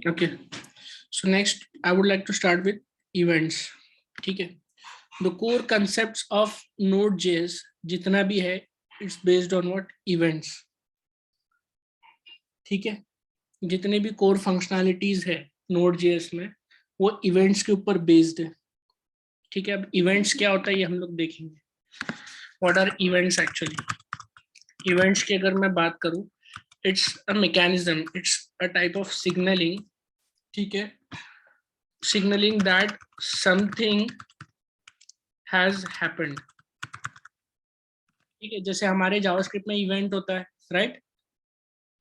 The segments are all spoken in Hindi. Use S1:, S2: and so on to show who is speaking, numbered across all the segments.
S1: Okay, so next I would like to start with events. ठीक है, the core concepts of Node.js जितना भी है, it's based on what? Events. ठीक है, जितने भी core functionalities है Node.js में वो events के ऊपर based है. ठीक है, अब events क्या होता है ये हम लोग देखेंगे. What are events actually? Events की अगर मैं बात करूं, it's a mechanism, it's a type of signaling. ठीक है, signaling that something has happened. ठीक है, जैसे हमारे जावास्क्रिप्ट में इवेंट होता है, राइट?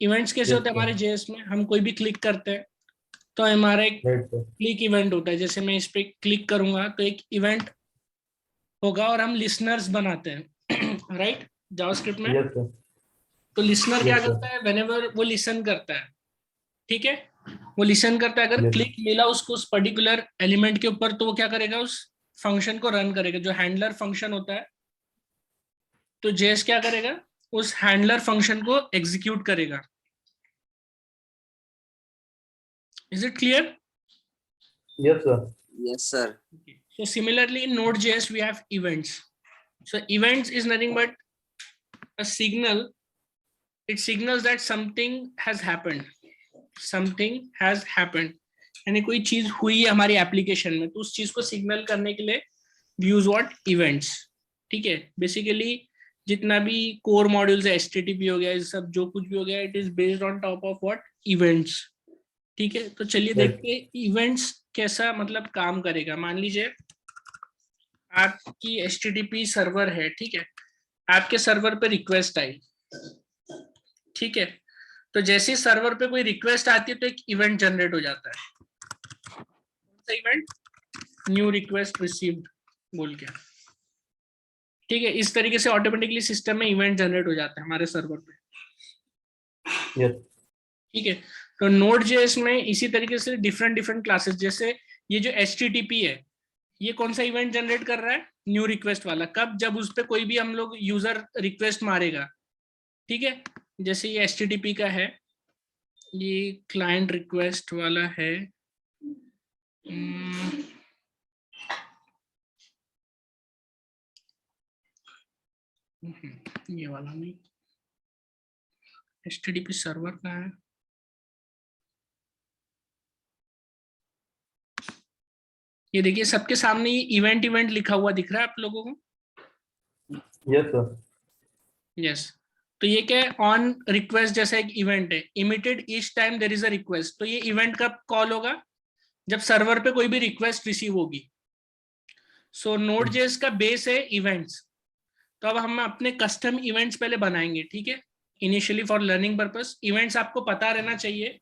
S1: इवेंट्स कैसे होते हैं हमारे जेएस में? हम कोई भी क्लिक करते हैं तो हमारा एक क्लिक इवेंट होता है. जैसे मैं इस पे क्लिक करूंगा तो एक इवेंट होगा और हम लिसनर्स बनाते हैं राइट जावास्क्रिप्ट में. तो लिसनर क्या करता है? व्हेनेवर वो लिसन करता है, ठीक है, वो लिसन करता है, अगर क्लिक मिला उसको उस पर्टिकुलर एलिमेंट के ऊपर तो वो क्या करेगा? उस फंक्शन को रन करेगा, जो हैंडलर फंक्शन होता है. तो जेएस क्या करेगा? उस हैंडलर फंक्शन को एग्जीक्यूट करेगा. Is it clear?
S2: Yes, sir.
S3: Yes, sir.
S1: Okay. So similarly in Node.js we have events. So events is nothing but a signal. It signals that something has happened. Something has happened. यानी कोई चीज हुई है हमारी एप्लीकेशन में, तो उस चीज को सिग्नल करने के लिए we use what? Events. ठीक है, बेसिकली जितना भी कोर मॉड्यूल्स है, HTTP हो गया, ये सब जो कुछ भी हो गया, it is based on top of what? Events. ठीक है, तो चलिए देखते हैं इवेंट्स कैसा मतलब काम करेगा. मान लीजिए आपकी HTTP सर्वर है, ठीक है, आपके सर्वर पे रिक्वेस्ट आई, ठीक है, तो जैसे सर्वर पे कोई रिक्वेस्ट आती है तो एक इवेंट जनरेट हो जाता है. इवेंट न्यू रिक्वेस्ट रिसीव्ड बोल के, ठीक है. इस तरीके से ऑटोमेटिकली सिस्टम में इवेंट जनरेट हो जाता है हमारे सर्वर पे. ठीक है, तो Node.js में इसी तरीके से डिफरेंट क्लासेस, जैसे ये जो HTTP है, ये कौन सा इवेंट जनरेट कर रहा है? न्यू रिक्वेस्ट वाला. कब? जब उस पे कोई भी हम लोग यूजर रिक्वेस्ट मारेगा. ठीक है, जैसे ये HTTP का है, ये क्लाइंट रिक्वेस्ट वाला है. ये वाला नहीं, HTTP सर्वर का है. ये देखिए सबके सामने ये इवेंट लिखा हुआ दिख रहा है आप लोगों को?
S2: Yes sir.
S1: यस. तो ये क्या है? ऑन रिक्वेस्ट जैसा एक इवेंट है. Emitted each time there is a request. तो ये इवेंट कब कॉल होगा? जब सर्वर पे कोई भी रिक्वेस्ट रिसीव होगी. सो Node.js का बेस है इवेंट्स. तो अब हम अपने कस्टम इवेंट्स पहले बनाएंगे, ठीक है. Initially for learning purpose events आपको पता रहना चाहिए.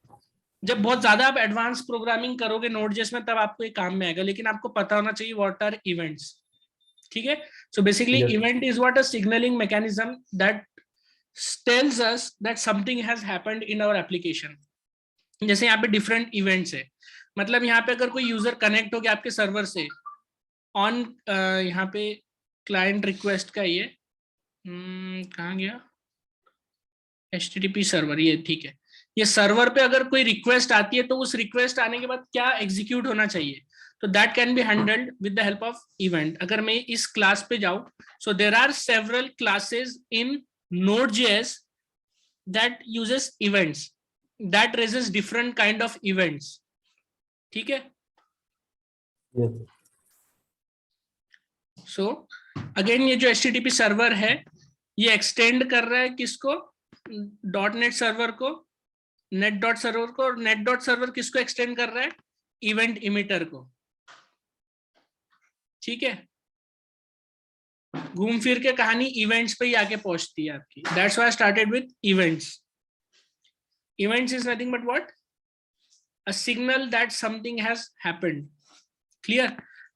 S1: जब बहुत ज्यादा आप एडवांस प्रोग्रामिंग करोगे Node.js में तब आपको ये काम में आएगा, लेकिन आपको पता होना चाहिए व्हाट आर इवेंट्स. ठीक है, so basically event is what? A signalling mechanism that tells us that something has happened in our application. जैसे यहाँ पे डिफरेंट इवेंट्स है, मतलब यहाँ पे अगर कोई यूजर कनेक्ट हो गया आपके सर्वर से ऑन, यहाँ पे क्लाइंट रिक्वेस्ट का ये कहाँ गया? HTTP सर्वर, ये ठीक है. ये सर्वर पे अगर कोई रिक्वेस्ट आती है तो उस रिक्वेस्ट आने के बाद क्या एग्जीक्यूट होना चाहिए? तो that can be handled with the help of event. अगर मैं इस क्लास पे जाऊं, so there are several classes in Node.js that uses events that raises different kind of events. ठीक है.
S2: Yes.
S1: So again ये जो HTTP सर्वर है ये एक्सटेंड कर रहा है किसको? .NET सर्वर को, net.सर्वर को. और net.सर्वर किसको एक्सटेंड कर रहा है? इवेंट इमिटर को. ठीक है, घूम फिर के कहानी इवेंट्स पे ही आके पहुंचती है आपकी. That's why I started with events. Events is nothing but what? A signal that something has happened. Clear?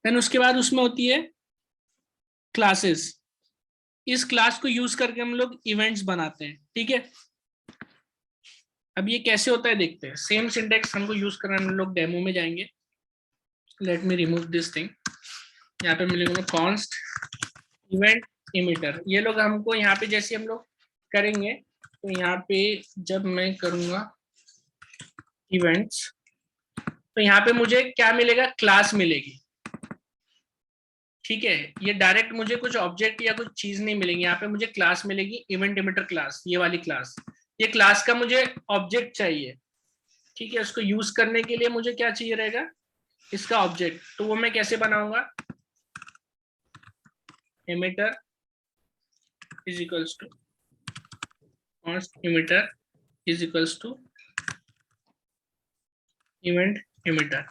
S1: Then उसके बाद उसमें होती है क्लासेस. इस क्लास को यूज करके हम लोग इवेंट्स बनाते हैं. ठीक है, अब ये कैसे होता है देखते हैं. सेम सिंटेक्स हमको यूज करना, हम लोग डेमो में जाएंगे. Let me remove this thing. यहाँ पे मिलेगा कॉन्स्ट इवेंट इमिटर. ये लोग हमको यहाँ पे जैसे हम लोग करेंगे, तो यहाँ पे जब मैं करूंगा इवेंट्स, तो यहाँ पे मुझे क्या मिलेगा, क्लास मिलेगी। ठीक है, ये डायरेक्ट मुझे कुछ ऑब्जेक्ट या कुछ चीज नहीं मिलेगी, यहाँ पे मुझे क्लास मिलेगी, इवेंट इमिटर क्लास, ये वाली क्लास। ये क्लास का मुझे ऑब्जेक्ट चाहिए। ठीक है, उसको यूज करने के लिए मुझे क्या चाहिए रहेगा, इसका ऑब्जेक्ट। तो वो मैं कैसे बनाऊंगा, emitter is equals to const emitter is equals to event emitter.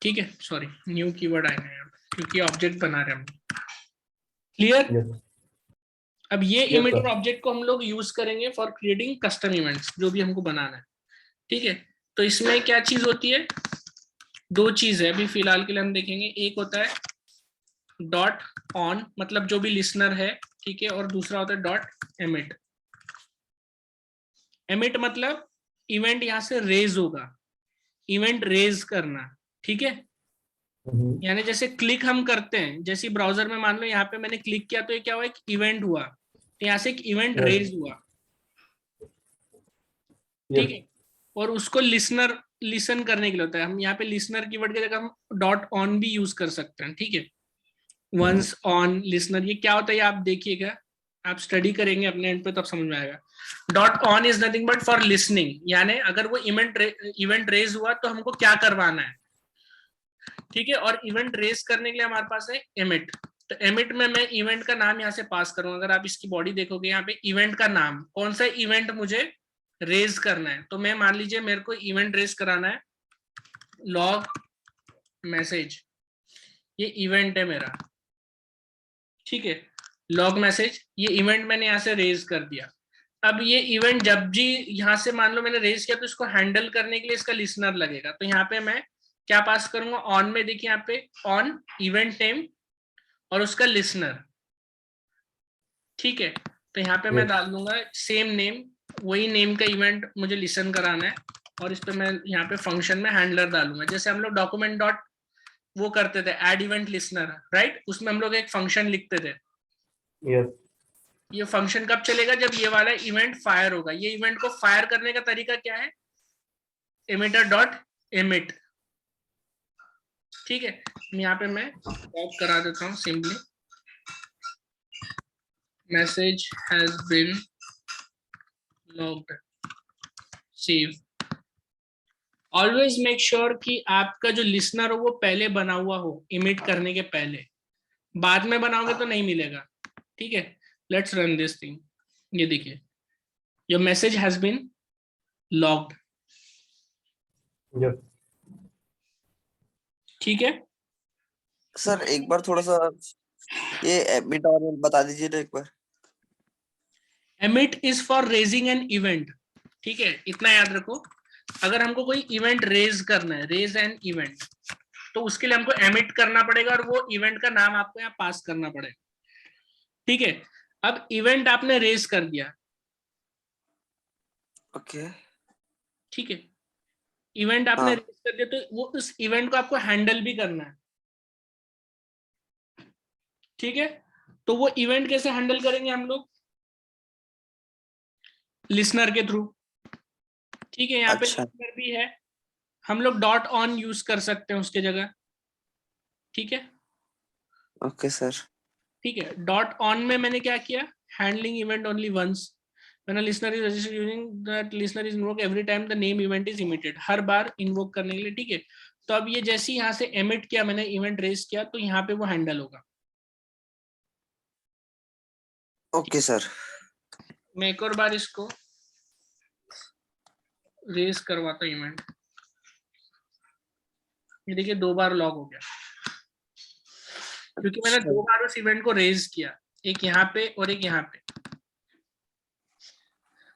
S1: ठीक है, सॉरी न्यू कीवर्ड आए हैं क्योंकि ऑब्जेक्ट बना रहे हैं हम। क्लियर।
S2: Yes.
S1: अब ये
S2: Yes,
S1: इमिटर
S2: sir.
S1: ऑब्जेक्ट को हम लोग यूज करेंगे फॉर क्रिएटिंग कस्टम इवेंट्स, जो भी हमको बनाना है। ठीक है, तो इसमें क्या चीज होती है, दो चीज है अभी फिलहाल के लिए हम देखेंगे। एक होता है डॉट ऑन, मतलब जो भी लिसनर है, ठीक है, और दूसरा होता है डॉट एमिट। एमिट मतलब इवेंट यहां से रेज होगा, इवेंट रेज करना। ठीक है, यानी जैसे क्लिक हम करते हैं, जैसे ब्राउजर में मान लो यहाँ पे मैंने क्लिक किया तो ये क्या हुआ, एक इवेंट हुआ, तो यहाँ से एक इवेंट
S2: Yes.
S1: रेज हुआ।
S2: Yes.
S1: ठीक है, और उसको लिसनर लिसन करने के लिए होता है। हम यहाँ पे लिसनर कीवर्ड की जगह हम डॉट ऑन भी यूज कर सकते हैं। ठीक है, वंस ऑन लिसनर, ये क्या होता है ये आप देखिएगा, आप स्टडी करेंगे अपने एंड पे तब समझ में आएगा। Dot on is nothing but for listening, यानी अगर वो इवेंट रेज हुआ तो हमको क्या करवाना है। ठीक है, और इवेंट रेज करने के लिए हमारे पास है एमिट। तो एमिट में मैं इवेंट का नाम यहाँ से पास करूंगा। अगर आप इसकी बॉडी देखोगे यहाँ पे इवेंट का नाम, कौन सा इवेंट मुझे रेज करना है, तो मैं मान लीजिए मेरे को इवेंट रेज कराना है लॉग मैसेज, ये इवेंट है मेरा। ठीक है, लॉग मैसेज, ये इवेंट मैंने यहाँ से रेज कर दिया। अब ये इवेंट जब भी यहाँ से मान लो मैंने रेज किया तो इसको हैंडल करने के लिए इसका लिसनर लगेगा। तो यहाँ पे मैं क्या पास करूंगा, ऑन में देखिए यहाँ पे ऑन इवेंट नेम और उसका लिसनर। ठीक है, तो यहाँ पे मैं
S2: Yes.
S1: डाल दूंगा सेम नेम, वही नेम का इवेंट मुझे लिसन कराना है। और इस पे मैं यहाँ पे फंक्शन में हैंडलर डालूंगा, जैसे हम लोग डॉक्यूमेंट डॉट वो करते थे ऐड इवेंट लिसनर, राइट, उसमें हम लोग एक फंक्शन लिखते थे।
S2: Yes.
S1: ये फंक्शन कब चलेगा, जब ये वाला इवेंट फायर होगा। ये इवेंट को फायर करने का तरीका क्या है, एमिटर डॉट एमिट। ठीक है, यहाँ पे मैं टॉप करा देता हूँ simply, message has been logged, save. Always make sure कि आपका जो लिसनर हो वो पहले बना हुआ हो, इमिट करने के पहले। बाद में बनाओगे तो नहीं मिलेगा। ठीक है, लेट्स रन दिस थिंग। ये देखिए, your message has been logged.
S2: Yes.
S1: ठीक है,
S3: सर एक बार थोड़ा सा ये एमिट और बता दीजिए ना एक बार।
S1: Emit is for raising an event. ठीक है, इतना याद रखो, अगर हमको कोई इवेंट रेज करना है, रेज एन इवेंट, तो उसके लिए हमको एमिट करना पड़ेगा और वो इवेंट का नाम आपको यहाँ पास करना पड़ेगा। ठीक है, अब इवेंट आपने रेज कर दिया।
S3: ओके।
S1: ठीक है, इवेंट आपने रेज कर दिया, तो वो उस इवेंट को आपको हैंडल भी करना है। ठीक है, तो वो इवेंट कैसे हैंडल करेंगे हम लोग, लिसनर के थ्रू। ठीक है, यहाँ पे
S3: अच्छा।
S1: लिसनर भी है, हम लोग डॉट ऑन यूज कर सकते हैं उसके जगह। ठीक है,
S3: ओके सर।
S1: ठीक है, डॉट ऑन में मैंने क्या किया, handling event only once when a listener is registered using that listener is invoked every time the name event is emitted, her bar invoke करने के लिए। ठीक है, तो अब ये जैसे यहाँ से एमिट किया मैंने, इवेंट रेज किया, तो यहाँ पे वो हैंडल होगा।
S3: Okay sir.
S1: मैं एक और बार इसको रेज करवाता हूँ इवेंट। ये देखिए 2 बार लॉग हो गया, क्योंकि मैंने 2 बार उस इवेंट को रेज किया, एक यहाँ पे और एक यहाँ पे।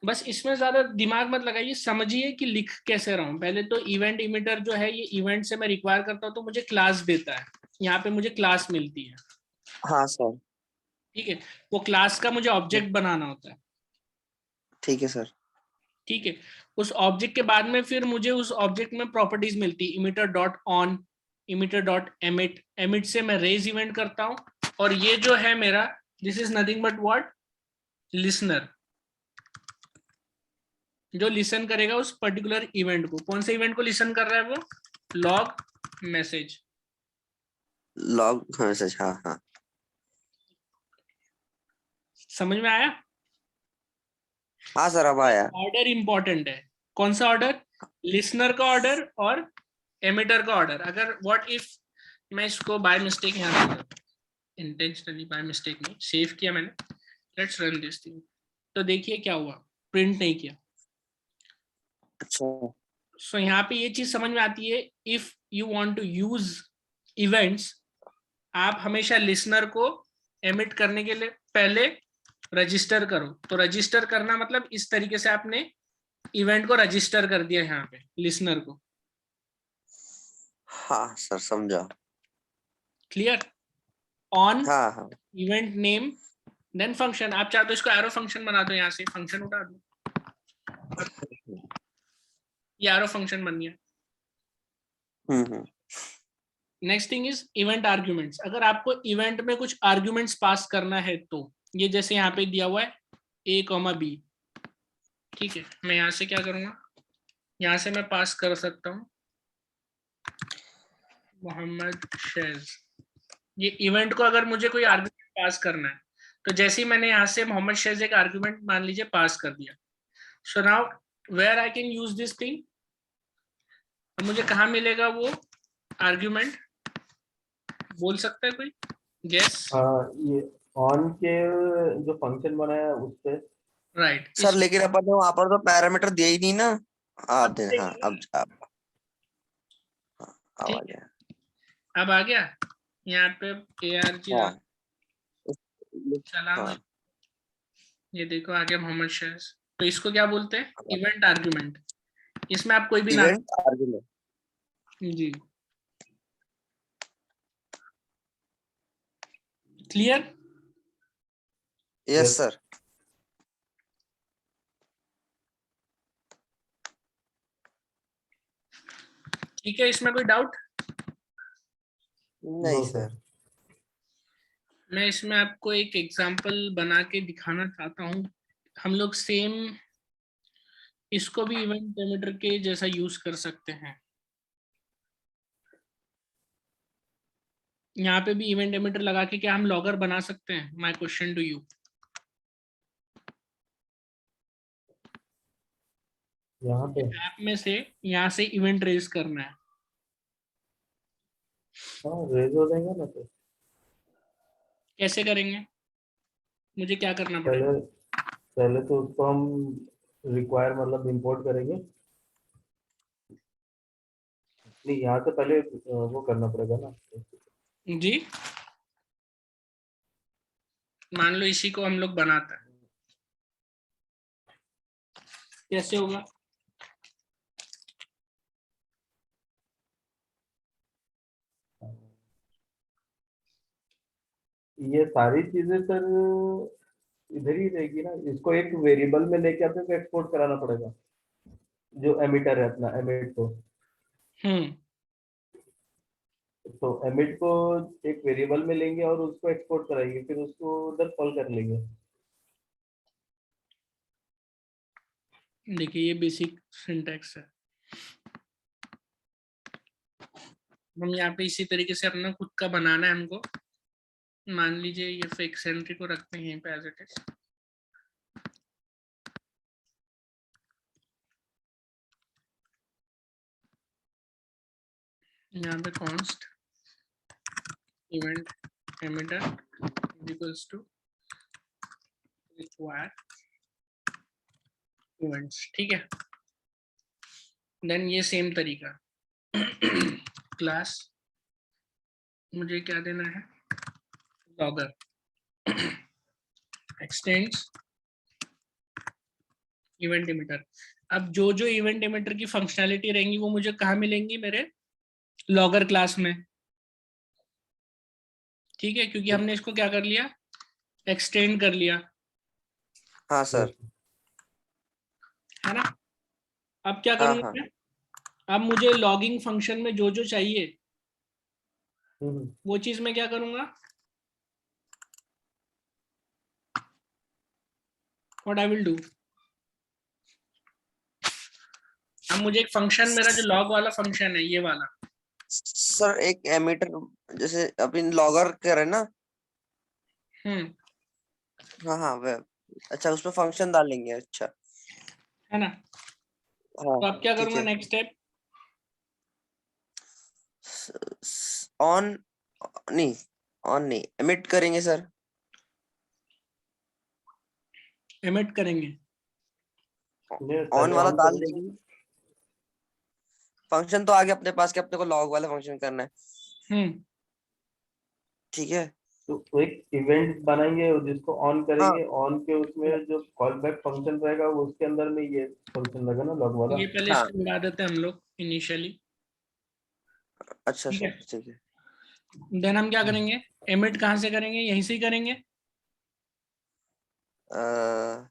S1: बस इसमें ज्यादा दिमाग मत लगाइए, समझिए कि लिख कैसे रहा हूं। पहले तो इवेंट इमिटर जो है, ये इवेंट से मैं रिक्वायर करता हूं तो मुझे क्लास देता है, यहाँ पे मुझे क्लास मिलती है।
S3: हाँ सर।
S1: ठीक है, वो क्लास का मुझे ऑब्जेक्ट बनाना होता है।
S3: ठीक है सर।
S1: ठीक है, उस ऑब्जेक्ट के बाद में फिर मुझे उस ऑब्जेक्ट में प्रॉपर्टीज मिलती है, emitter dot on, emitter dot emit. Emit से मैं रेज इवेंट करता हूं, और ये जो है मेरा, this is nothing but what, listener. जो लिसन करेगा उस पर्टिकुलर इवेंट को। कौन से इवेंट को लिसन कर रहा है वो? Log message.
S3: लॉग मैसेज, हाँ हाँ।
S1: समझ में आया?
S3: हाँ सर अब आया।
S1: ऑर्डर इंपॉर्टेंट है। कौन सा ऑर्डर? लिसनर का ऑर्डर और एमिटर का ऑर्डर। अगर व्हाट इफ मैं इसको बाय मिस्टेक यहाँ इंटेंशनली बाय मिस्टेक नहीं सेव किया मैंने, लेट्स रन दिस थिंग, तो देखिए क्या हुआ, प्रिंट नहीं किया।
S3: अच्छा
S1: सो यहाँ पे ये चीज समझ में आती है, if you want to use events, आप हमेशा लिसनर को एमिट करने के लिए पहले रजिस्टर करो। तो रजिस्टर करना मतलब इस तरीके से आपने इवेंट को रजिस्टर कर दिया यहाँ पे लिसनर को।
S3: हाँ सर समझा।
S1: क्लियर? ऑन
S3: हाँ हाँ
S1: इवेंट नेम देन फंक्शन। आप चाहे तो इसको एरो फंक्शन बना दो, यहाँ से फंक्शन उठा दो, ये एरो फंक्शन बन गया। Next thing is event arguments. अगर आपको इवेंट में कुछ आर्ग्यूमेंट्स पास करना है तो ये जैसे यहाँ पे दिया हुआ है a, b, ठीक है। मैं यहाँ से क्या करूंगा, यहाँ से मैं पास कर सकता हूँ मोहम्मद शैज। ये इवेंट को अगर मुझे कोई आर्ग्यूमेंट पास करना है तो जैसे ही मैंने यहाँ से मोहम्मद शैज एक आर्ग्यूमेंट मान लीजिए पास कर दिया, so now where I can use this thing, मुझे कहाँ मिलेगा वो आर्ग्यूमेंट? बोल सकता है कोई गेस?
S2: हाँ, ये ऑन के जो फंक्शन बनाया है उस पे।
S1: राइट
S3: सर लेकिन अपन ने वहां पर तो पैरामीटर दिया ही नहीं ना। हाँ दे, हाँ अब अब आ गया।
S1: अब आ गया यहाँ पे ARG
S3: हाँ
S1: सलाम।
S3: हाँ
S1: ये देखो आ गया मोहम्मद शैज। तो इसको क्या बोलते हैं? Event argument. इसमें आप कोई भी नाम
S3: इवेंट आर्गुमेंट।
S1: जी। क्लियर?
S3: Yes sir.
S1: ठीक है, इसमें कोई डाउट?
S3: नहीं
S2: नो
S3: सर।
S2: सर।
S1: मैं इसमें आपको एक एग्जांपल बना के दिखाना चाहता हूँ। हम लोग सेम इसको भी इवेंट एमिटर के जैसा यूज कर सकते हैं। यहाँ पे भी इवेंट एमिटर लगा के क्या हम लॉगर बना सकते हैं? My question to you.
S2: यहाँ पे
S1: ऐप में से यहाँ से इवेंट रेज करना है।
S2: हाँ रेज हो जाएगा ना। तो
S1: कैसे करेंगे? मुझे क्या करना पड़ेगा?
S2: पहले पहले तो उसको हम रिक्वायर मतलब इंपोर्ट करेंगे। नहीं, यहाँ से पहले वो करना पड़ेगा ना।
S1: जी, मान लो इसी को हम लोग बनाते हैं, कैसे होगा?
S2: ये सारी चीजें सर इधर ही रहेगी ना। इसको एक वेरिएबल में लेके अपने को एक्सपोर्ट कराना पड़ेगा, जो एमिटर है अपना एमिट को।
S1: हम्म,
S2: तो एमिट को एक वेरिएबल में लेंगे और उसको एक्सपोर्ट कराएंगे, फिर उसको उधर कॉल कर लेंगे।
S1: देखिए ये बेसिक सिंटैक्स है। हम यहाँ पे इसी तरीके से अपना खुद का बनाना है हमको। मान लीजिए ये फेक सेंट्री को रखते हैं यहीं पे एज इट इज। यहाँ पे const event emitter equals to require events, ठीक है। देन ये सेम तरीका क्लास मुझे क्या देना है? Logger x tends event emitter. अब जो जो इवेंट एमिटर की फंक्शनैलिटी रहेंगी वो मुझे कहाँ मिलेंगी? मेरे लॉगर क्लास में, ठीक है, क्योंकि हमने इसको क्या कर लिया? एक्सटेंड कर लिया,
S3: हाँ सर।
S1: है ना। अब क्या
S3: हाँ
S1: करूंगा
S3: हाँ
S1: मैं? अब मुझे लॉगिंग फंक्शन में जो जो चाहिए वो चीज मैं क्या करूंगा? व्हाट आई विल डू, अब मुझे एक फंक्शन, मेरा जो लॉग वाला फंक्शन है ये वाला,
S3: सर एक एमिटर जैसे अपन लॉगर कर रहे हैं ना। हाँ हाँ वे अच्छा उसमें फंक्शन डालेंगे। अच्छा
S1: है ना।
S3: हाँ
S1: तो अब क्या
S3: ठीक
S1: करूंगा
S3: है।
S1: नेक्स्ट स्टेप,
S3: ऑन नहीं ऑन नहीं एमिट करेंगे सर।
S1: एमिट करेंगे।
S2: ये
S3: ऑन
S2: पहले
S3: वाला
S2: ऑन
S3: डाल
S2: करेंगे।
S3: देंगे। फंक्शन तो आगे अपने पास के अपने को लॉग वाला फंक्शन करना है।
S1: हम्म
S3: ठीक है।
S2: तो एक इवेंट बनाएंगे और जिसको ऑन
S3: हाँ
S2: करेंगे, ऑन के उसमें जो कॉल बैक फंक्शन रहेगा वो उसके अंदर में ये फंक्शन रहेगा ना, लॉग वाला।
S1: ये पहले
S3: हाँ
S1: इसको मिला देते हैं हम लोग इनिशियली।
S3: अच्छा
S1: ठीक
S3: सर
S1: है,
S3: ठीक है।
S1: देन हम क्या करेंगे, एमिट कहाँ से करेंगे, यहीं से ही करेंगे।
S3: अ,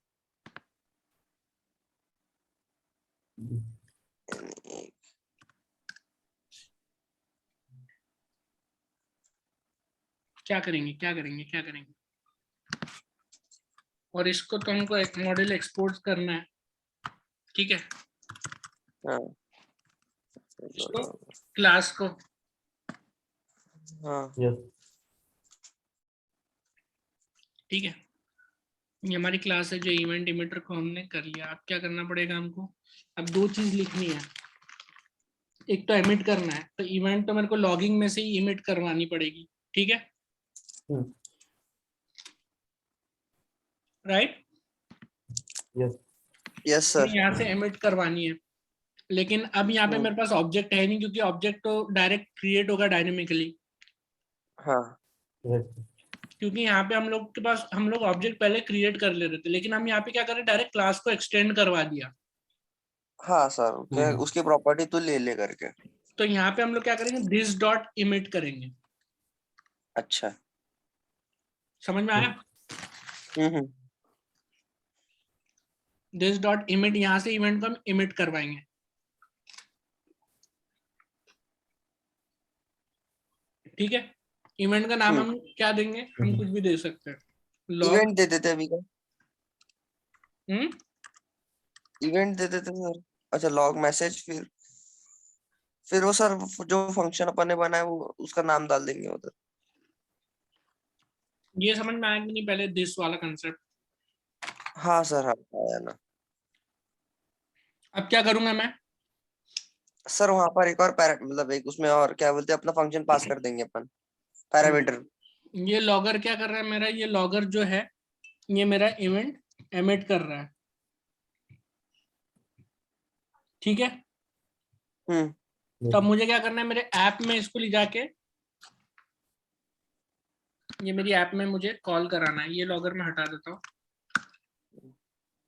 S1: क्या करेंगे क्या करेंगे क्या करेंगे, और इसको तो हमको एक मॉडल एक्सपोर्ट करना है। ठीक है,
S3: हाँ
S1: इसको क्लास को,
S3: हाँ
S2: यस।
S1: ठीक है, ये हमारी क्लास है जो इवेंट इमिटर को हमने कर लिया। अब क्या करना पड़ेगा हमको, अब दो चीज लिखनी है। एक तो एमिट करना है, तो इवेंट तो मेरे को लॉगिंग में से ही इमिट करवानी पड़ेगी। ठीक है, राइट।
S2: यस।
S3: Yes sir.
S1: यहाँ से एमिट करवानी है, लेकिन अब यहाँ पे मेरे पास ऑब्जेक्ट है नहीं, क्योंकि ऑब्जेक्ट तो डायरेक्ट क्रिएट होगा डायनेमिकली।
S3: हाँ
S1: क्योंकि यहाँ पे हम लोग के पास, हम लोग ऑब्जेक्ट पहले क्रिएट कर ले रहे थे, लेकिन हम यहाँ पे क्या करें, डायरेक्ट क्लास को एक्सटेंड करवा दिया।
S3: हाँ सर क्या उसकी प्रॉपर्टी तो ले ले करके।
S1: तो यहाँ पे हम लोग क्या करेंगे, दिस डॉट इमिट करेंगे।
S3: अच्छा
S1: समझ में आया।
S3: हम्म।
S1: दिस डॉट इमिट, यहाँ से इवेंट को हम इमिट करवाएंगे। ठीक है, इवेंट का नाम हम क्या देंगे, हम कुछ भी दे सकते हैं, लॉग।
S3: इवेंट दे देते अभी का।
S1: हम्म
S3: इवेंट दे देते सर। अच्छा लॉग मैसेज फिर वो सर जो फंक्शन अपन ने बनाया वो उसका नाम डाल देंगे उधर।
S1: ये समझ में आया कि नहीं, पहले दिस वाला कंसेप्ट।
S3: हाँ सर हाँ आया ना।
S1: अब क्या करूंगा मैं,
S3: सर वहां पर एक और मतलब एक उसमें और क्या बोलते हैं अपना फंक्शन पास कर देंगे अपन पैरामीटर।
S1: ये लॉगर क्या कर रहा है मेरा, ये लॉगर जो है ये मेरा इवेंट एमिट कर रहा है। ठीक है,
S3: हम्म
S1: तो अब मुझे क्या करना है, मेरे ऐप में इसको ले जाके, ये मेरी ऐप में मुझे कॉल कराना है। ये लॉगर में हटा देता हूँ।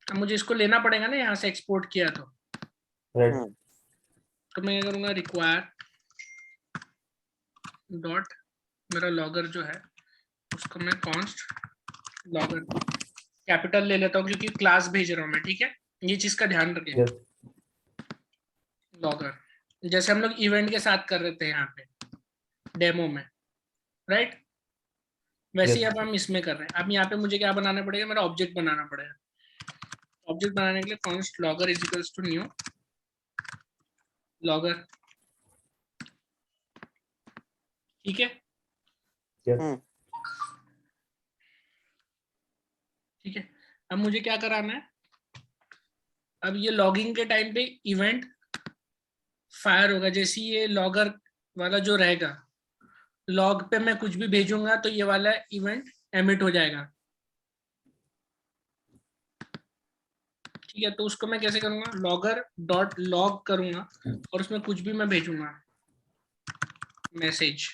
S1: अब मुझे इसको लेना पड़ेगा ना, यहाँ से एक्सपोर्ट किया
S2: राइट।
S3: हम्म
S1: तो मैं क्या करूंगा, रिक्वायर डॉट, मेरा लॉगर जो है उसको मैं कॉन्स्ट लॉगर कैपिटल ले लेता हूँ, क्योंकि क्लास भेज रहा हूँ मैं। ठीक है, ये चीज का ध्यान रखें।
S2: यस।
S1: लॉगर जैसे हम लोग इवेंट के साथ कर रहे थे यहाँ पे डेमो में, राइट, वैसे ही
S2: यस।
S1: अब हम इसमें कर रहे हैं। अब यहाँ पे मुझे क्या बनाना पड़ेगा, मेरा ऑब्जेक्ट बनाना पड़ेगा। ऑब्जेक्ट बनाने के लिए const logger is equals to new logger. ठीक है,
S2: यस।
S1: ठीक है। अब मुझे क्या कराना है, अब ये लॉगिंग के टाइम पे इवेंट फायर होगा। जैसे ये लॉगर वाला जो रहेगा, लॉग पे मैं कुछ भी भेजूंगा तो ये वाला इवेंट एमिट हो जाएगा। ठीक है, तो उसको मैं कैसे करूंगा, लॉगर डॉट लॉग करूंगा और उसमें कुछ भी मैं भेजूंगा, मैसेज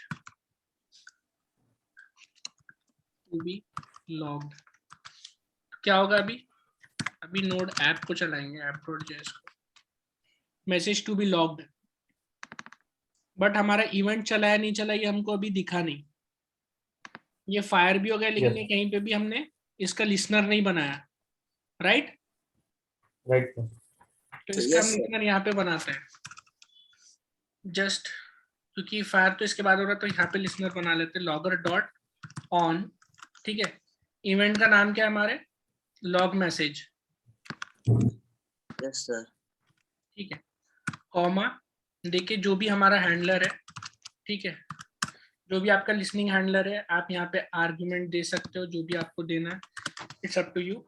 S1: टू बी लॉग्ड। क्या होगा अभी नोड ऐप को चलाएंगे, ऐप डॉट जेएस को, message to be logged. But हमारा इवेंट चला है नहीं चला, ये हमको अभी दिखा नहीं। ये फायर भी हो गया, लेकिन ये
S2: यस।
S1: कहीं पे भी हमने इसका लिसनर नहीं बनाया, राइट।
S2: राइट।
S1: तो इसका हम
S3: यस सर।
S1: लिसनर यहाँ पे बनाते हैं जस्ट, क्योंकि फायर तो इसके बाद हो रहा है, तो यहाँ पे लिसनर बना लेते हैं, लॉगर डॉट ऑन। ठीक है, इवेंट का नाम क्या है हमारे, लॉग मैसेज।
S3: Yes sir.
S1: ठीक है, कॉमा, देखिए जो भी हमारा हैंडलर है, ठीक है, जो भी आपका लिसनिंग हैंडलर है, आप यहाँ पे आर्गुमेंट दे सकते हो जो भी आपको देना है, इट्स अप टू यू।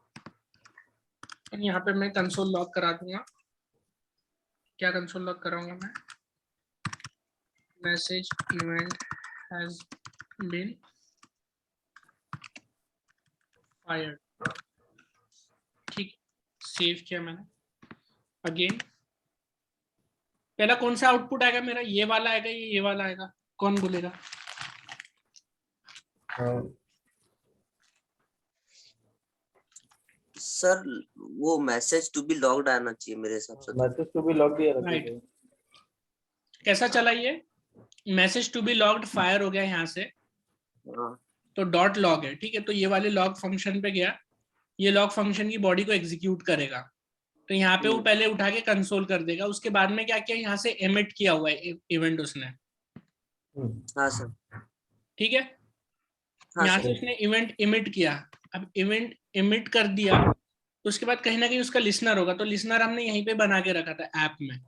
S1: यहाँ पे मैं कंसोल लॉग करा दूंगा। क्या कंसोल लॉग कराऊंगा मैं? Message event has been fired, ठीक, सेव किया मैंने। अगेन पहला कौन सा आउटपुट आएगा मेरा? ये वाला आएगा, ये वाला आएगा? कौन बोलेगा?
S3: सर वो मैसेज टू बी लॉग्ड आना चाहिए मेरे हिसाब से।
S2: मैसेज टू बी लॉग दिया
S1: Right.
S2: रखिए।
S1: कैसा चला ये? Message to be logged fire हो गया यहाँ से,
S3: हाँ
S1: तो डॉट लॉग है, ठीक है, तो ये वाले लॉग फंक्शन पे गया, ये लॉग फंक्शन की बॉडी को एग्जीक्यूट करेगा, तो यहाँ पे वो पहले उठा के कंसोल कर देगा। उसके बाद में क्या किया, यहाँ से एमिट किया हुआ है इवेंट उसने,
S3: हाँ सर,
S1: ठीक है,
S3: हाँ
S1: यहाँ
S3: सर,
S1: से उसने इवेंट इमिट किया। अब इवेंट इमिट कर दिया तो उसके बाद कहीं ना कहीं उसका लिसनर होगा, तो लिसनर हमने यहीं पे बना के रखा था ऐप में,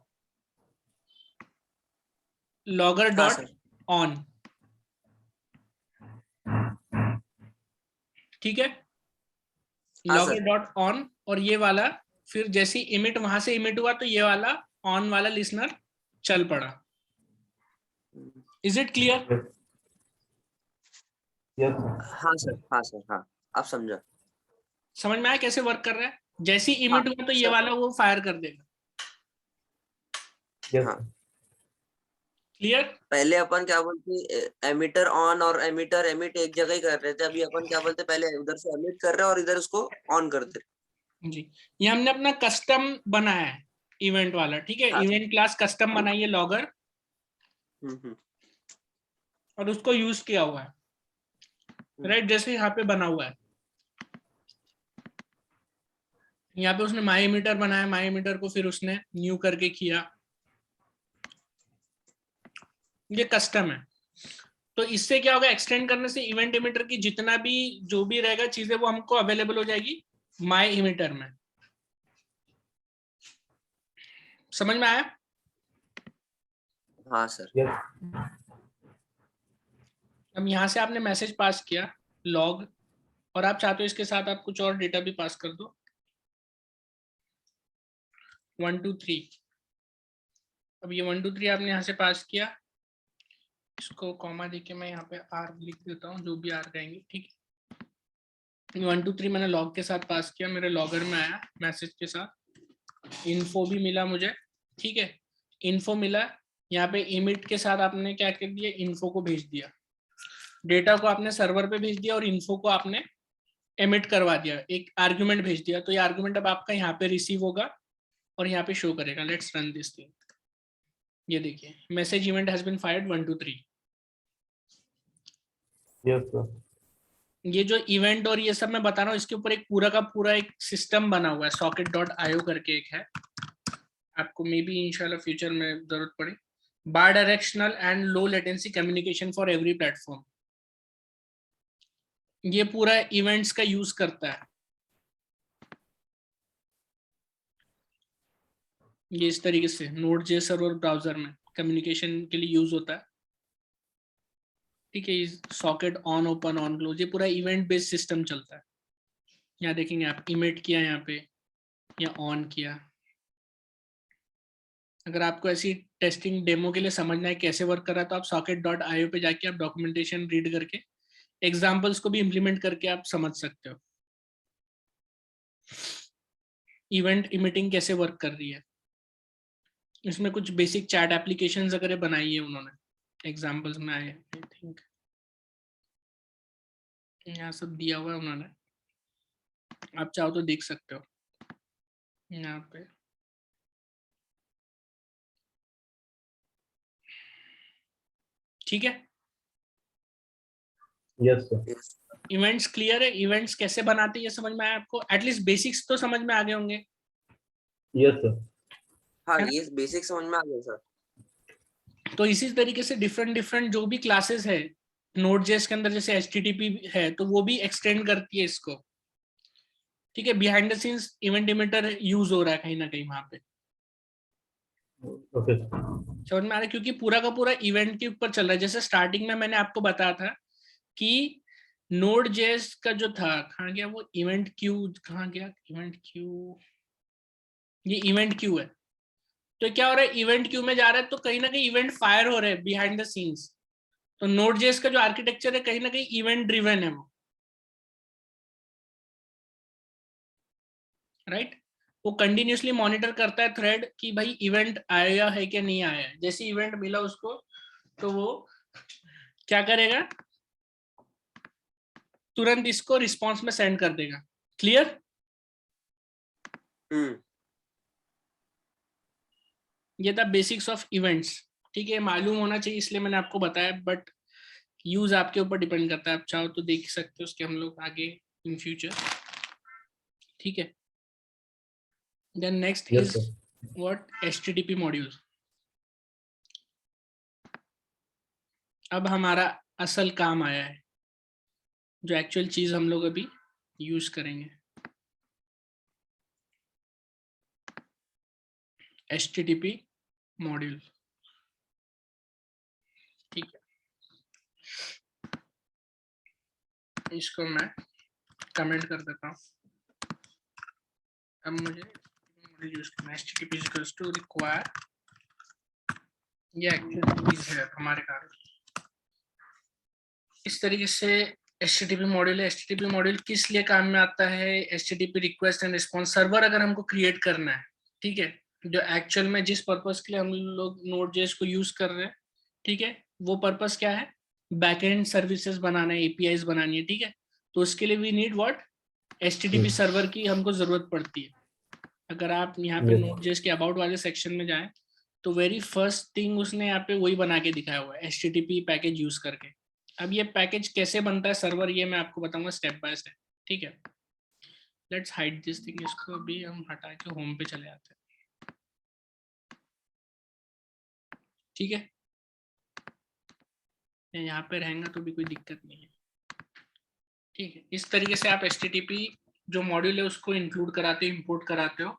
S1: लॉगर
S3: हाँ
S1: डॉट
S3: सर,
S1: ऑन, ठीक है,
S3: हाँ
S1: लॉगर
S3: सर,
S1: डॉट ऑन, और ये वाला फिर जैसे इमिट वहां से इमिट हुआ तो ये वाला ऑन वाला लिसनर चल पड़ा। Is it clear?
S2: यस
S3: हाँ सर, हाँ सर, हाँ आप समझा।
S1: समझ में आया कैसे वर्क कर रहा है? जैसे ही
S3: हाँ
S1: इमिट हुआ तो ये
S3: सर,
S1: वाला वो फायर कर देगा।
S2: यस
S3: हाँ
S1: क्लियर?
S3: पहले अपन क्या बोलते, एमिटर ऑन और एमिटर एमिट एक जगह ही कर रहे थे, अभी अपन क्या बोलते पहले उधर से एमिट कर रहे हैं और इधर उसको ऑन करते रहे।
S1: जी, ये हमने अपना कस्टम बनाया है इवेंट वाला, ठीक है,
S3: हाँ सर,
S1: इवेंट क्लास कस्टम बनाई है लॉगर,
S3: हम्म,
S1: और उसको यूज किया हुआ है, राइट, जैसे यहाँ पे बना हुआ है। यहाँ पे उसने माई मीटर बनाया, माई मीटर को फिर उसने न्यू करके किया, ये कस्टम है। तो इससे क्या होगा, एक्सटेंड करने से इवेंट इमिटर की जितना भी जो भी रहेगा चीजें वो हमको अवेलेबल हो जाएगी माई इमिटर में। समझ में आया?
S3: हाँ सर,
S2: यस
S1: अब यहाँ से आपने मैसेज पास किया लॉग, और आप चाहते हो इसके साथ आप कुछ और डेटा भी पास कर दो, 1 2 3। अब ये 1 2 3 आपने यहाँ से पास किया, इसको कॉमा देके मैं यहाँ पे आर लिख देता हूँ, जो भी आर कहेंगे, ठीक है। 1 2 3 मैंने लॉग के साथ पास किया, मेरे लॉगर में आया मैसेज के साथ, इन्फो भी मिला मुझे, ठीक है, इन्फो मिला। यहाँ पे इमिट के साथ आपने क्या कर दिया, इन्फो को भेज दिया, डेटा को आपने सर्वर पे भेज दिया, और इन्फो को आपने एमिट करवा दिया, एक आर्गुमेंट भेज दिया। तो ये आर्गुमेंट अब आपका यहाँ पे रिसीव होगा और यहाँ पे शो करेगा। Let's run this thing. ये देखिए, message event has been fired 1 2 3।
S2: Yes sir
S1: ये जो इवेंट और ये सब मैं बता रहा हूँ, इसके ऊपर एक पूरा का पूरा एक सिस्टम बना हुआ है, socket.io करके एक है, आपको मे बी इंशाल्लाह फ्यूचर में जरूरत पड़े। Bidirectional and low latency communication for every platform, ये पूरा इवेंट्स का यूज करता है। ये इस तरीके से Node.js सर्वर ब्राउजर में कम्युनिकेशन के लिए यूज होता है, ठीक है। Socket on open on close, ये पूरा इवेंट बेस्ड सिस्टम चलता है। यहाँ देखेंगे आप, इमिट किया यहाँ पे या ऑन किया। अगर आपको ऐसी टेस्टिंग डेमो के लिए समझना है कैसे वर्क कर रहा है, तो आप socket.io पे जाके आप डॉक्यूमेंटेशन रीड करके एग्जाम्पल्स को भी इम्प्लीमेंट करके आप समझ सकते हो इवेंट इमिटिंग कैसे वर्क कर रही है। इसमें कुछ बेसिक चैट एप्लीकेशंस वगैरह बनाई है उन्होंने, एग्जाम्पल्स में आए आई थिंक, यहाँ सब दिया हुआ है उन्होंने, आप चाहो तो देख सकते हो यहाँ पे। ठीक है,
S2: यस सर
S1: इवेंट्स क्लियर है? इवेंट्स कैसे बनाते हैं ये समझ में आया आपको? एटलीस्ट बेसिक्स तो समझ में आ गए होंगे,
S2: यस सर
S3: हाँ
S1: है ना?
S3: ये बेसिक समझ में आ गया सर।
S1: तो इसी तरीके से डिफरेंट डिफरेंट जो भी क्लासेस है Node.js के अंदर, जैसे HTTP है तो वो भी एक्सटेंड करती है इसको, ठीक है। Behind the scenes event emitter use हो रहा है कहीं ना कहीं वहां पे।
S2: ओके
S1: समझ में आ रहा है, क्योंकि पूरा का पूरा इवेंट के ऊपर चल रहा है। जैसे स्टार्टिंग में मैंने आपको बताया था कि नोड जेएस का जो था, कहाँ गया वो इवेंट क्यू, कहाँ गया इवेंट क्यू, ये इवेंट क्यू है। तो क्या हो रहा है, इवेंट क्यू में जा रहा है तो कहीं ना कहीं इवेंट फायर हो रहे हैं बिहाइंड द सीन्स। तो नोड जेएस का जो आर्किटेक्चर है कहीं ना कहीं इवेंट ड्रिवन है वो, राइट। वो कंटिन्यूसली मॉनिटर करता है थ्रेड कि भाई इवेंट आया है कि नहीं आया है। जैसे इवेंट मिला उसको तो वो क्या करेगा, तुरंत इसको रिस्पॉन्स में सेंड कर देगा। क्लियर? ये था बेसिक्स ऑफ इवेंट्स। ठीक है, मालूम होना चाहिए इसलिए मैंने आपको बताया, बट यूज आपके ऊपर डिपेंड करता है। आप चाहो तो देख सकते हो उसके हम लोग आगे इन फ्यूचर। ठीक है, then next
S2: yes
S1: is
S2: sir.
S1: What, HTTP module. अब हमारा असल काम आया है, जो एक्चुअल चीज हम लोग अभी यूज करेंगे। HTTP मॉड्यूल, ठीक है। इसको मैं कमेंट कर देता हूँ। अब मुझे मॉड्यूल यूज करना है। HTTP इक्वल्स टू रिक्वायर, ये एक्चुअल चीज है हमारे कारण। इस तरीके से HTTP मॉड्यूल है। HTTP मॉड्यूल किस लिए काम में आता है? HTTP request and response server अगर हमको क्रिएट करना है, ठीक है, जो एक्चुअल में जिस पर्पस के लिए हम लोग Node.js को यूज कर रहे हैं, ठीक है, वो पर्पस क्या है, बैकएंड सर्विसेज बनाना है, APIs बनानी है, ठीक है। तो उसके लिए we need what, HTTP server की हमको जरूरत पड़ती है। अगर आप यहाँ पे Node.js के अबाउट वाले सेक्शन में जाएं तो वेरी फर्स्ट थिंग उसने यहाँ पे वही बना के दिखाया हुआ है, HTTP पैकेज यूज करके। अब ये पैकेज कैसे बनता है सर्वर, ये मैं आपको बताऊंगा स्टेप बाय स्टेप, ठीक है। लेट्स हाइड दिस थिंग, इसको अभी हम हटा के होम पे चले आते हैं, ठीक है। यहाँ पे रहेगा तो भी कोई दिक्कत नहीं है, ठीक है। इस तरीके से आप HTTP जो मॉड्यूल है उसको इंक्लूड कराते हो, इंपोर्ट कराते हो,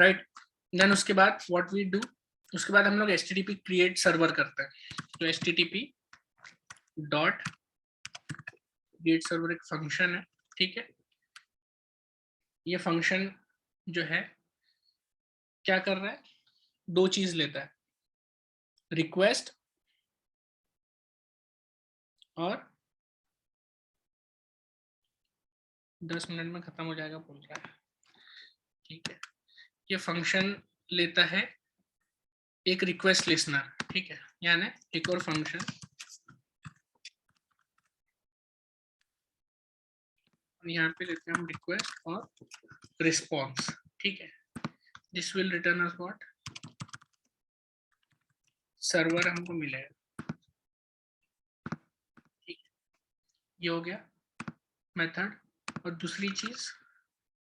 S1: राइट। देन उसके बाद व्हाट वी डू, उसके बाद हम लोग HTTP क्रिएट सर्वर करते हैं। तो HTTP डॉट क्रिएट सर्वर एक फंक्शन है, ठीक है। ये फंक्शन जो है क्या कर रहा है, दो चीज लेता है, रिक्वेस्ट और 10 मिनट में खत्म हो जाएगा बोल रहा है, ठीक है। ये फंक्शन लेता है एक रिक्वेस्ट लिसनर, ठीक है, यानी एक और फंक्शन, यहाँ पे लेते हैं हम रिक्वेस्ट और रिस्पॉन्स, ठीक है। This will return us what, server हमको मिलेगा, ठीक है। ये हो गया मेथड। और दूसरी चीज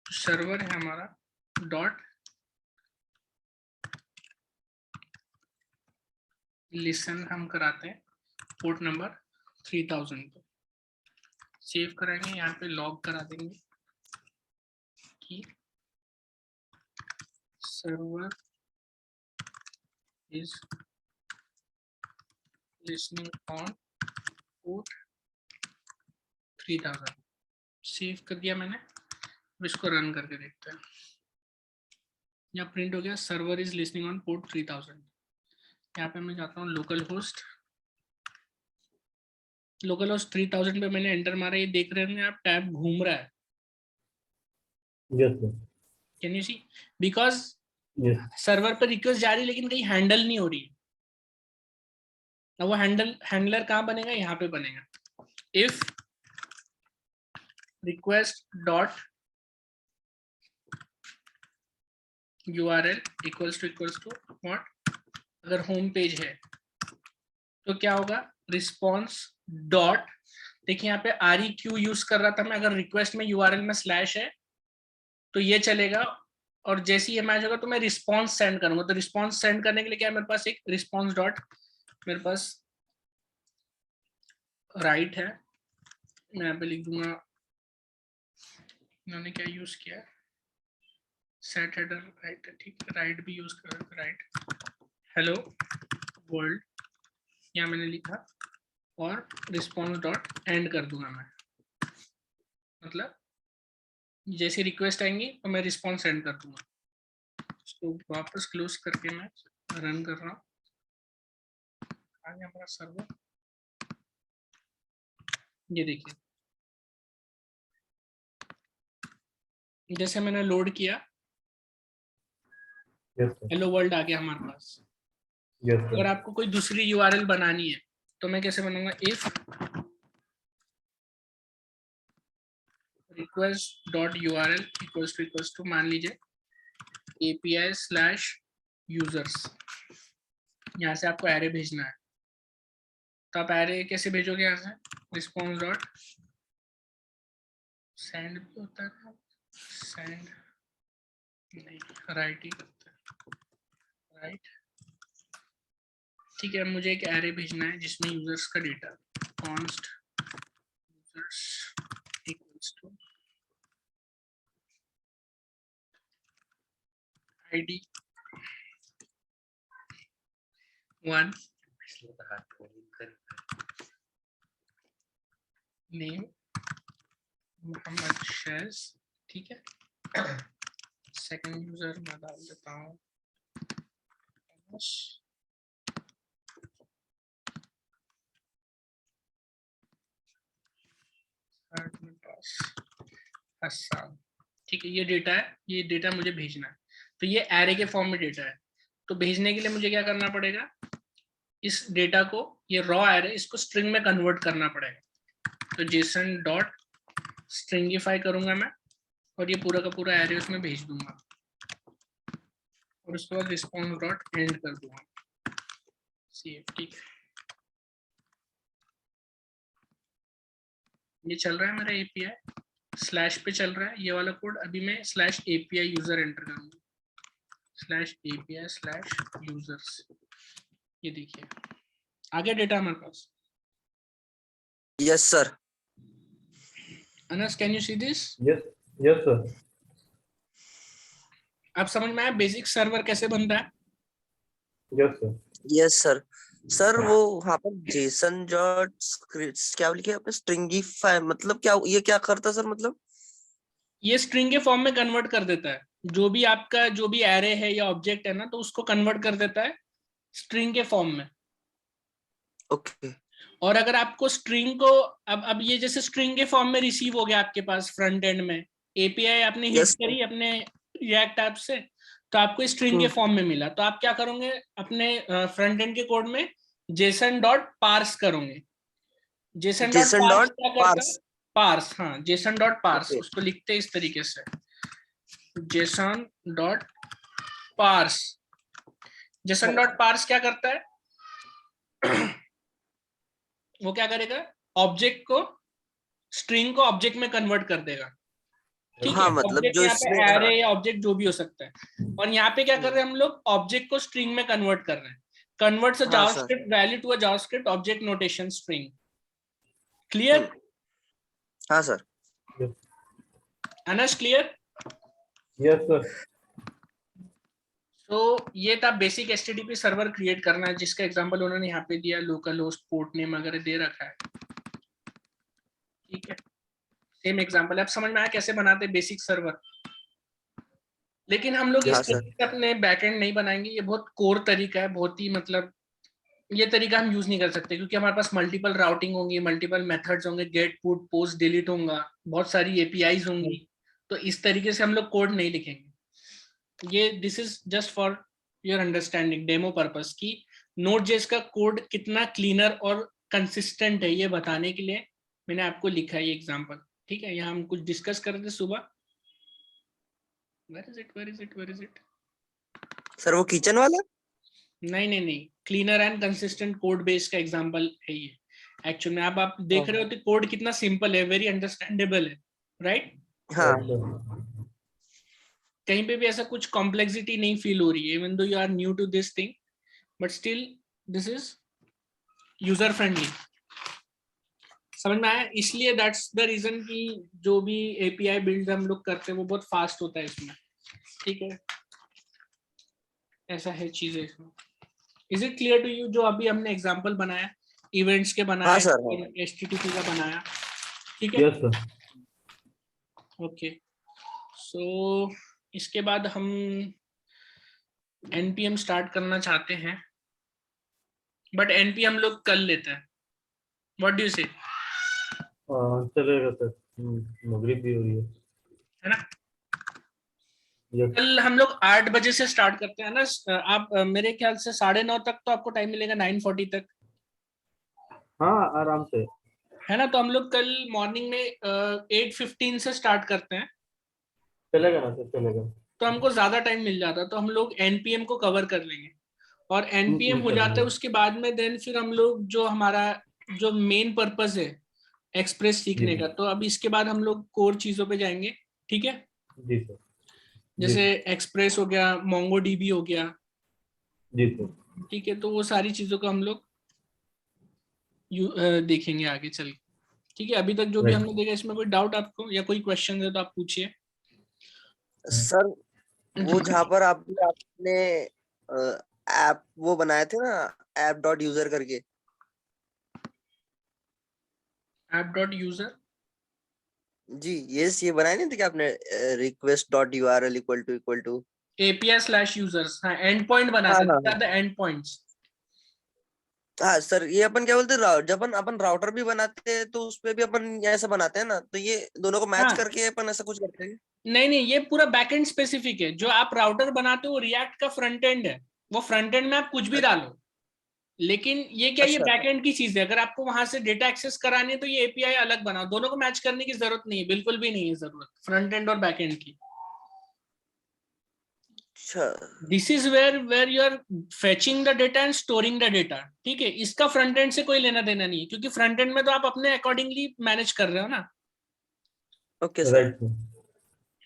S1: सर्वर है हमारा डॉट लिसन हम कराते हैं पोर्ट नंबर 3000 पे, सेव कराएंगे, यहाँ पे लॉग करा देंगे कि server is listening on port 3000। Save कर दिया मैंने, अब इसको रन करके देखते हैं। यहाँ प्रिंट हो गया server is listening on port 3000। यहाँ पे मैं जाता हूँ लोकल होस्ट 3000 पे मैंने एंटर मारा, ये देख रहे हैं आप टैब घूम रहा है,
S2: yes sir.
S1: Can you see, because
S2: yes
S1: server पर रिक्वेस्ट जा रही है लेकिन कहीं हैंडल नहीं हो रही है। अब वो हैंडलर कहाँ बनेगा, यहाँ पे बनेगा। If request dot URL equals to what, अगर होम पेज है तो क्या होगा, रिस्पॉन्स डॉट, देखिए यहाँ पे REQ यूज कर रहा था मैं, अगर रिक्वेस्ट में URL में स्लैश है तो ये चलेगा, और जैसे ही ये मैच होगा तो मैं रिस्पॉन्स सेंड करूंगा। तो रिस्पॉन्स सेंड करने के लिए क्या है मेरे पास, एक रिस्पॉन्स डॉट मेरे पास राइट है, मैं यहाँ पे लिख दूंगा, मैंने क्या यूज किया, सेट हेडर राइट, ठीक है, राइट भी यूज कर, राइट हेलो वर्ल्ड यहाँ मैंने लिखा और रिस्पॉन्स डॉट एंड कर दूंगा मैं, मतलब जैसे रिक्वेस्ट आएंगी तो मैं रिस्पॉन्स सेंड कर दूंगा। इसको वापस क्लोज करके मैं रन कर रहा हूँ। आगे हमारा सर्वर, ये देखिए जैसे मैंने लोड किया हेलो वर्ल्ड आ गया हमारे पास। अगर आपको कोई दूसरी यूआरएल बनानी है तो मैं कैसे बनाऊंगा, if request dot URL equals to मान लीजिए API/users, यहाँ से आपको एरे भेजना है तो आप एरे कैसे भेजोगे, यहाँ से रिस्पॉन्स डॉट सेंड भी होता है, सेंड नहीं राइट ही करते हैं, राइट ठीक है। मुझे एक एरे भेजना है जिसमें यूजर्स का data const users equals to ID 1 name Mohammad Shaiz, ठीक है। सेकंड यूजर मैं डाल देता हूँ हसन, ठीक है। ये डेटा है, ये डेटा मुझे भेजना है तो ये एरे के फॉर्म में डेटा है। तो भेजने के लिए मुझे क्या करना पड़ेगा, इस डेटा को, ये रॉ एरे, इसको स्ट्रिंग में कन्वर्ट करना पड़ेगा। तो जेसन डॉट स्ट्रिंगिफाई करूंगा मैं और ये पूरा का पूरा एरे उसमें भेज दूंगा और उसके बाद रिस्पॉन्स डॉट एंड कर दूंगा सेव, ठीक है। ये चल रहा है मेरा API स्लैश पे चल रहा है ये वाला कोड। अभी मैं /API यूजर एंटर करूंगा, /API/users, ये देखिए आ गया डेटा हमारे पास।
S3: Yes sir.
S1: Anas can you see this?
S2: Yes sir.
S1: आप समझ में आया बेसिक सर्वर कैसे बनता है?
S2: Yes sir.
S3: Yes sir. Sir वो वहाँ पर जेसन डॉट क्या लिखे आपने, स्ट्रिंगिफाई, मतलब क्या ये क्या करता सर, मतलब
S1: ये स्ट्रिंग के फॉर्म में कन्वर्ट कर देता है, जो भी आपका जो भी एरे है या ऑब्जेक्ट है ना, तो उसको कन्वर्ट कर देता है स्ट्रिंग के फॉर्म में।
S3: ओके।
S1: और अगर आपको स्ट्रिंग को अब ये जैसे स्ट्रिंग के फॉर्म में रिसीव हो गया आपके पास फ्रंट एंड में, API आपने हिट करी अपने रिएक्ट ऐप से, तो आपको स्ट्रिंग के फॉर्म में मिला। तो आप क्या करोगे, अपने फ्रंट एंड के कोड में जेसन डॉट पार्स करोगे। जेसन डॉट पार्स क्या करता है, पार्स, हाँ जेसन डॉट पार्स, उसको लिखते हैं इस तरीके से, JSON dot parse. JSON dot parse क्या करता है वो क्या करेगा, ऑब्जेक्ट को, स्ट्रिंग को ऑब्जेक्ट में कन्वर्ट कर देगा, ठीक है।
S3: मतलब
S1: ऑब्जेक्ट
S3: जो
S1: यहाँ पे एरे या ऑब्जेक्ट जो भी हो सकता है। और यहाँ पे क्या कर रहे हैं हम लोग, ऑब्जेक्ट को स्ट्रिंग में कन्वर्ट कर रहे हैं। Converts a JavaScript value to a JavaScript object notation string. Clear?
S3: हाँ सर।
S1: अनस क्लियर?
S2: Yes sir.
S1: तो ये था बेसिक HTTP सर्वर क्रिएट करना है, जिसका एग्जांपल उन्होंने यहाँ पे दिया, लोकल होस्ट पोर्ट नेम वगैरह दे रखा है, ठीक है। सेम एग्जांपल, आप समझ में आया कैसे बनाते हैं बेसिक सर्वर। लेकिन हम लोग इस तरीके से अपने बैकएंड नहीं बनाएंगे, ये बहुत कोर तरीका है, बहुत ही मतलब ये तरीका हम यूज नहीं कर सकते क्योंकि हमारे पास मल्टीपल राउटिंग होंगी, मल्टीपल मेथड्स होंगे, गेट पुट पोस्ट डिलीट होगा, बहुत सारी APIs होंगी। तो इस तरीके से हम लोग कोड नहीं लिखेंगे। ये this is just for your understanding, demo purpose की Node.js का कोड कितना क्लीनर और कंसिस्टेंट है ये बताने के लिए मैंने आपको लिखा है ये एग्जांपल, ठीक है। यहाँ हम कुछ डिस्कस कर रहे थे सुबह। Where is it?
S3: सर वो किचन वाला?
S1: नहीं, cleaner and consistent code base का एग्जांपल है ये। एक्चुअल में आप देख रहे हो तो कोड कितना सिंपल है, वेरी अंडरस्टैंडेबल है, राइट?
S3: हाँ।
S1: कहीं पे भी ऐसा कुछ कॉम्प्लेक्सिटी नहीं फील हो रही है, even though you are new to this thing, but still this is user friendly. समझ में आया? इसलिए दैट्स द रीजन कि जो भी API बिल्ड हम लोग करते हैं वो बहुत फास्ट होता है इसमें। ठीक है, ऐसा है चीजें इसमें। Is it clear to you? जो अभी हमने एग्जांपल बनाया इवेंट्स के बनाया,
S3: हाँ सर, हाँ।
S1: HTTP का बनाया, ठीक है।
S2: Yes sir.
S1: ओके, सो इसके बाद हम npm स्टार्ट करना चाहते हैं, बट npm लोग कल लेते हैं। व्हाट डू यू से?
S2: चलेगा सर। मगरिब भी हो रही
S1: है ना?
S2: यस।
S1: कल हम लोग 8 बजे से स्टार्ट करते हैं ना। आप मेरे ख्याल से 9:30 तक तो आपको टाइम मिलेगा, 9:40 तक,
S2: हाँ आराम से।
S1: है ना? तो हम लोग कल मॉर्निंग में 8:15 से स्टार्ट करते हैं,
S2: चलेगा ना सर, चलेगा।
S1: तो हमको ज्यादा टाइम मिल जाता है, तो हम लोग npm को कवर कर लेंगे। और npm हो जाता है,
S2: चलेगा।
S1: उसके बाद में देन फिर हम लोग जो हमारा जो मेन पर्पस है एक्सप्रेस
S2: जी
S1: सीखने का,
S2: सर।
S1: तो अब इसके बाद हम लोग कोर चीजों पे जाएंगे, ठीक है।
S2: जी सर। जी
S1: जैसे
S2: सर।
S1: एक्सप्रेस हो गया, मोंगोडीबी हो गया,
S2: जी सर।
S1: ठीक है। तो वो सारी चीजों को हम लोग देखेंगे आगे चल के, ठीक है। अभी तक जो भी
S2: राइट।
S1: हमने देखा, इसमें कोई डाउट आपको या कोई क्वेश्चन है तो आप पूछिए।
S3: सर वो जहाँ पर आपने ऐप वो बनाए थे ना, ऐप डॉट यूजर करके।
S1: app.user
S3: जी ये बनाए नहीं थे कि आपने request dot URL equal to.
S1: API/users, हाँ, एंड पॉइंट
S3: हाँ
S1: बनाते
S3: हाँ
S1: थे, एंड पॉइंट्स।
S3: हाँ सर, ये अपन क्या बोलते हैं, जब अपन राउटर भी बनाते हैं तो उसपे भी अपन ऐसा बनाते हैं ना, तो ये दोनों को मैच
S1: हाँ,
S3: करके अपन ऐसा कुछ करते हैं।
S1: नहीं नहीं, ये पूरा बैकएंड स्पेसिफिक है। जो आप राउटर बनाते हो वो रिएक्ट का फ्रंट एंड है, वो फ्रंट एंड में आप कुछ भी डालो। लेकिन ये क्या, ये
S3: अच्छा
S1: बैकएंड की चीज है। अगर आपको वहां से डेटा एक्सेस करानी है तो ये एपीआई अलग बनाओ। दोनों को मैच करने की जरूरत नहीं है, बिल्कुल भी नहीं है जरूरत फ्रंट एंड और बैक एंड की।
S3: अच्छा
S1: this is where you are fetching the data and storing the data, ठीक है। इसका फ्रंट एंड से कोई लेना देना नहीं है, क्योंकि फ्रंट एंड में तो आप अपने अकॉर्डिंगली मैनेज कर रहे हो ना,
S3: ओके सर।
S2: Right sir.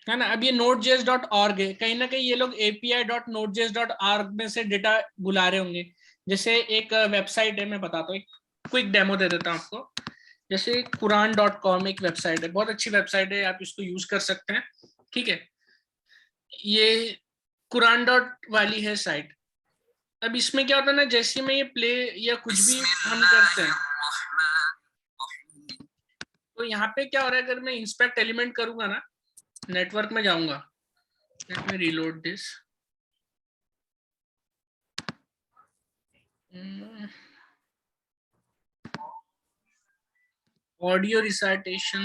S1: है ना। अब ये node.js.org है, कहीं ना कहीं ये लोग api.nodejs.org में से डेटा बुला रहे होंगे। जैसे एक वेबसाइट है, मैं बताता हूँ, एक क्विक डेमो दे देता हूँ आपको। जैसे quran.com एक वेबसाइट है, बहुत अच्छी वेबसाइट है, आप इसको यूज कर सकते हैं, ठीक है। ये कुरान डॉट वाली है साइट। अब इसमें क्या होता है ना, जैसे में ये प्ले या कुछ भी हम करते हैं, तो यहाँ पे क्या हो रहा है, अगर मैं इंस्पेक्ट एलिमेंट करूंगा ना, नेटवर्क में जाऊंगा, let me reload this. Audio recitation